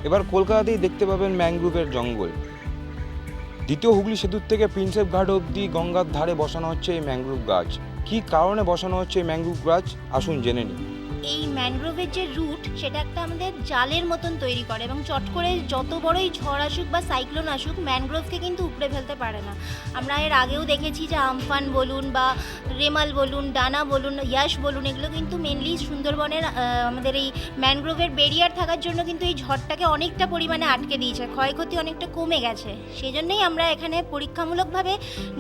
এবার কলকাতাতেই দেখতে পাবেন ম্যানগ্রোভের জঙ্গল। দ্বিতীয় হুগলি সেতুর থেকে প্রিন্সেপ ঘাট অবধি গঙ্গার ধারে বসানো হচ্ছে এই ম্যানগ্রোভ গাছ। কী কারণে বসানো হচ্ছে এই ম্যানগ্রোভ গাছ আসুন জেনে নিই। এই ম্যানগ্রোভের যে রুট সেটা একটা আমাদের জালের মতন তৈরি করে এবং চট করে যত বড়ই ঝড় আসুক বা সাইক্লোন আসুক ম্যানগ্রোভকে কিন্তু উপড়ে ফেলতে পারে না। আমরা এর আগেও দেখেছি যে আমফান বলুন বা রেমাল বলুন, ডানা বলুন, ইয়াস বলুন, এগুলো কিন্তু মেনলি সুন্দরবনের আমাদের এই ম্যানগ্রোভের বেরিয়ার থাকার জন্য কিন্তু এই ঝড়টাকে অনেকটা পরিমাণে আটকে দিয়েছে, ক্ষয়ক্ষতি অনেকটা কমে গেছে। সেই জন্যই আমরা এখানে পরীক্ষামূলকভাবে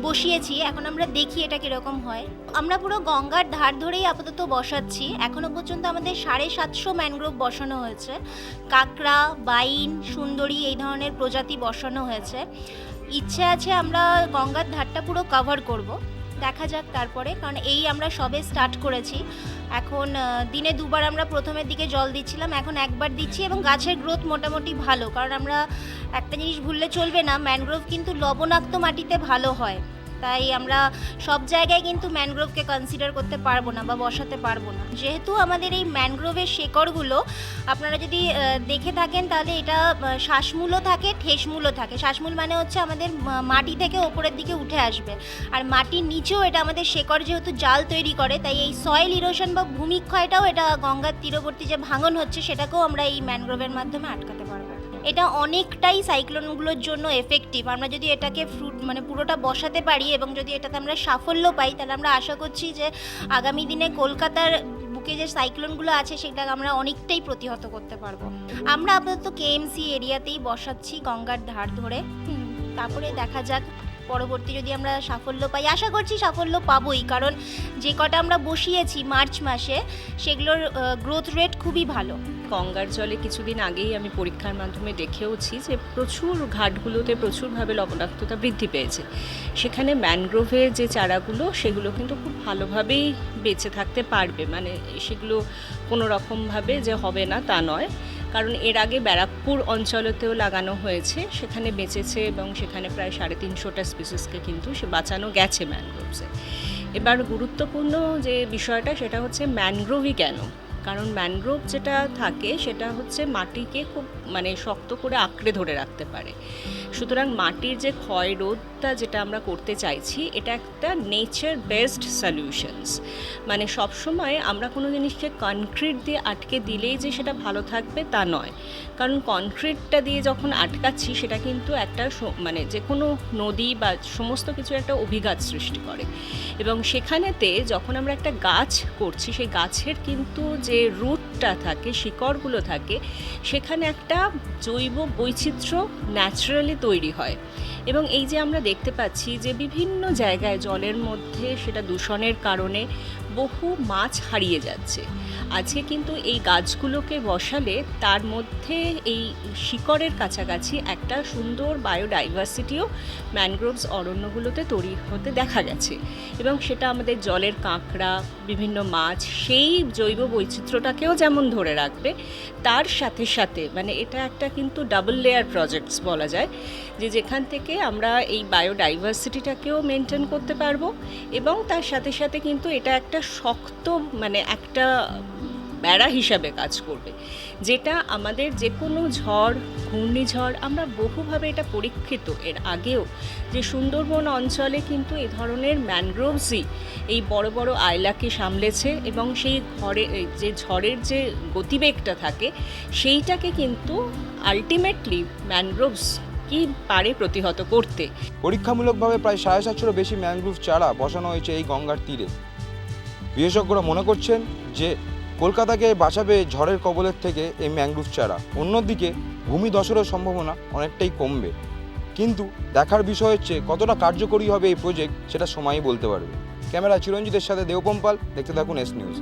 বসিয়েছি। এখন আমরা দেখি এটা কীরকম হয়। আমরা পুরো গঙ্গার ধার ধরেই আপাতত বসাচ্ছি। এখনও পর্যন্ত আমাদের 750 ম্যানগ্রোভ বসানো হয়েছে। কাঁকড়া, বাইন, সুন্দরী এই ধরনের প্রজাতি বসানো হয়েছে। ইচ্ছে আছে আমরা গঙ্গার ধারটা পুরো কভার করব, দেখা যাক তারপরে, কারণ এই আমরা সবে স্টার্ট করেছি। এখন দিনে দুবার আমরা প্রথমের দিকে জল দিচ্ছিলাম, এখন একবার দিচ্ছি এবং গাছের গ্রোথ মোটামুটি ভালো। কারণ আমরা একটা জিনিস ভুললে চলবে না, ম্যানগ্রোভ কিন্তু লবণাক্ত মাটিতে ভালো হয়। তাই আমরা সব জায়গায় কিন্তু ম্যানগ্রোভকে কনসিডার করতে পারবো না বা বসাতে পারবো না। যেহেতু আমাদের এই ম্যানগ্রোভের শেকড়গুলো আপনারা যদি দেখে থাকেন তাহলে এটা শ্বাসমূলও থাকে, ঠেসমূলও থাকে। শ্বাসমূল মানে হচ্ছে আমাদের মাটি থেকে ওপরের দিকে উঠে আসবে, আর মাটির নিচেও এটা আমাদের শেকড় যেহেতু জাল তৈরি করে, তাই এই সয়েল ইরোশন বা ভূমিক্ষয়টাও এটা গঙ্গার তীরবর্তী যে ভাঙন হচ্ছে সেটাকেও আমরা এই ম্যানগ্রোভের মাধ্যমে আটকাতে পারবো। এটা অনেকটাই সাইক্লোনগুলোর জন্য এফেক্টিভ। আমরা যদি এটাকে পুরোটা বসাতে পারি এবং যদি এটাতে আমরা সাফল্য পাই, তাহলে আমরা আশা করছি যে আগামী দিনে কলকাতার বুকে যে সাইক্লোনগুলো আছে সেটাকে আমরা অনেকটাই প্রতিহত করতে পারবো। আমরা আপাতত কেএমসি এরিয়াতেই বসাচ্ছি গঙ্গার ধার ধরে। তারপরে দেখা যাক পরবর্তী যদি আমরা সাফল্য পাই। আশা করছি সাফল্য পাবোই, কারণ যে কটা আমরা বসিয়েছি মার্চ মাসে সেগুলোর গ্রোথ রেট খুবই ভালো। গঙ্গার জলে কিছুদিন আগেই আমি পরীক্ষার মাধ্যমে দেখেওছি যে প্রচুর ঘাটগুলোতে প্রচুরভাবে লবণাক্ততা বৃদ্ধি পেয়েছে। সেখানে ম্যানগ্রোভের যে চারাগুলো সেগুলো কিন্তু খুব ভালোভাবেই বেঁচে থাকতে পারবে, মানে সেগুলো কোনো রকমভাবে যে হবে না তা নয়। কারণ এর আগে ব্যারাকপুর অঞ্চলেতেও লাগানো হয়েছে, সেখানে বেঁচেছে এবং সেখানে প্রায় 350টা স্পিসিসকে কিন্তু সে বাঁচানো গেছে ম্যানগ্রোভসে। এবার গুরুত্বপূর্ণ যে বিষয়টা সেটা হচ্ছে ম্যানগ্রোভই কেন। কারণ ম্যানগ্রোভ যেটা থাকে সেটা হচ্ছে মাটিকে খুব শক্ত করে আঁকড়ে ধরে রাখতে পারে। সুতরাং মাটির যে ক্ষয় রোধটা যেটা আমরা করতে চাইছি এটা একটা নেচার বেসড সলিউশনস। সবসময় আমরা কোনো জিনিসকে কনক্রিট দিয়ে আটকে দিলেই যে সেটা ভালো থাকবে তা নয়। কারণ কনক্রিটটা দিয়ে যখন আটকাচ্ছি সেটা কিন্তু একটা যে কোনো নদী বা সমস্ত কিছু একটা অভিঘাত সৃষ্টি করে, এবং সেখানেতে যখন আমরা একটা গাছ করছি সেই গাছের কিন্তু যে রুটটা থাকে, শিকড়গুলো থাকে, সেখানে একটা জৈব বৈচিত্র্য ন্যাচারালি তৈরি হয়। এবং এই যে আমরা দেখতে পাচ্ছি যে বিভিন্ন জায়গায় জলের মধ্যে সেটা দূষণের কারণে বহু মাছ হারিয়ে যাচ্ছে। আজকে কিন্তু এই গাছগুলোকে বসালে তার মধ্যে এই শিকড়ের কাছাকাছি একটা সুন্দর বায়োডাইভার্সিটিও ম্যানগ্রোভস অরণ্যগুলোতে তৈরি হতে দেখা গেছে, এবং সেটা আমাদের জলের কাঁকড়া, বিভিন্ন মাছ সেই জৈব বৈচিত্র্যটাকেও যেমন ধরে রাখবে, তার সাথে সাথে এটা একটা কিন্তু ডাবল লেয়ার প্রজেক্টস বলা যায়, যে যেখান থেকে আমরা এই বায়োডাইভার্সিটিটাকেও মেনটেন করতে পারবো, এবং তার সাথে সাথে কিন্তু এটা একটা শক্ত একটা বেড়া হিসাবে কাজ করবে, যেটা আমাদের যে কোনো ঝড়, ঘূর্ণিঝড়, আমরা বহুভাবে এটা পরীক্ষিত এর আগেও যে সুন্দরবন অঞ্চলে কিন্তু এই ধরনের ম্যানগ্রোভসই এই বড় বড় আইলাকে সামলেছে, এবং সেই ঝড়ের যে গতিবেগটা থাকে সেইটাকে কিন্তু আলটিমেটলি ম্যানগ্রোভস কি পারে প্রতিহত করতে। পরীক্ষামূলকভাবে প্রায় 750-এরও বেশি ম্যানগ্রোভ চারা বসানো হয়েছে এই গঙ্গার তীরে। বিশেষজ্ঞরা মনে করছেন যে কলকাতাকে বাঁচাবে ঝড়ের কবলের থেকে এই ম্যানগ্রোভ চারা। অন্যদিকে ভূমিধসেরও সম্ভাবনা অনেকটাই কমবে। কিন্তু দেখার বিষয় হচ্ছে কতটা কার্যকরী হবে এই প্রজেক্ট, সেটা সময়ই বলতে পারবে। ক্যামেরা চিরঞ্জিতের সাথে দেবপম পাল, দেখতে থাকুন এস নিউজ।